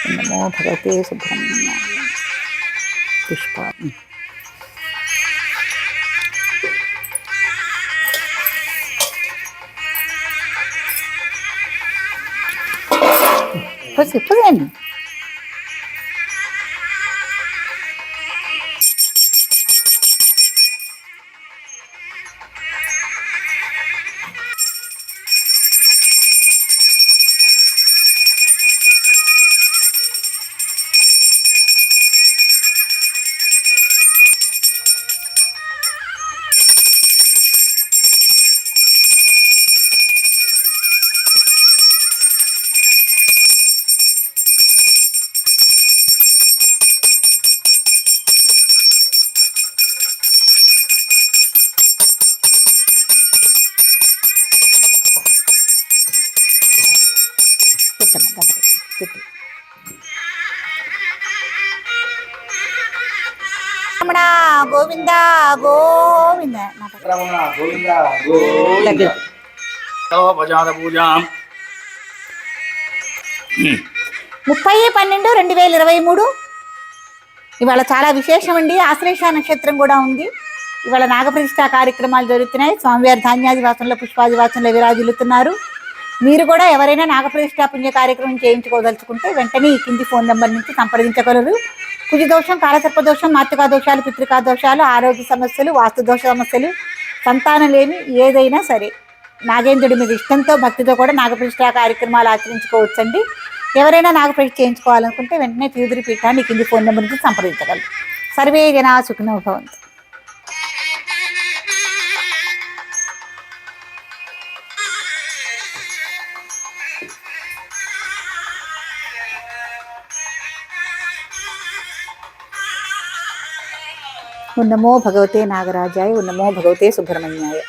नमो भगवते सुब्रह्मण्याय पुष्पा పదండి. పెట్టమ్మ గంట పెట్టు. రమణ గోవింద గోవింద రమణ గోవింద గోవింద. భజాన పూజాం 30/12/2023 ఇవాళ చాలా విశేషం అండి. ఆశ్లేష నక్షత్రం కూడా ఉంది. ఇవాళ నాగప్రతిష్ఠా కార్యక్రమాలు జరుగుతున్నాయి. స్వామివారి ధాన్యాదివాసంలో పుష్పాదివాసంలో విరాజిల్లుతున్నారు. మీరు కూడా ఎవరైనా నాగప్రతిష్ఠా పుణ్య కార్యక్రమం చేయించుకోదలుచుకుంటే వెంటనే ఈ కింది ఫోన్ నెంబర్ నుంచి సంప్రదించగలరు. కుజదోషం, కాలసర్పదోషం, మాతృకా దోషాలు, పితృకా దోషాలు, ఆరోగ్య సమస్యలు, వాస్తుదోష సమస్యలు, సంతానలేమి ఏదైనా సరే నాగేంద్రుడి మీద ఇష్టంతో భక్తితో కూడా నాగప్రతిష్ఠా కార్యక్రమాలు ఆచరించుకోవచ్చండి. ఎవరైనా నాగప్రతిష్ఠ చేయించుకోవాలనుకుంటే వెంటనే తిరుదిరి పీఠాన్ని కింది ఫోన్ నెంబర్ నుంచి సంప్రదించగలరు. సర్వే జనా సుఖినో భవంతు. నమో భగవతే నాగరాజాయ, నమో భగవతే సుబ్రహ్మణ్యాయ.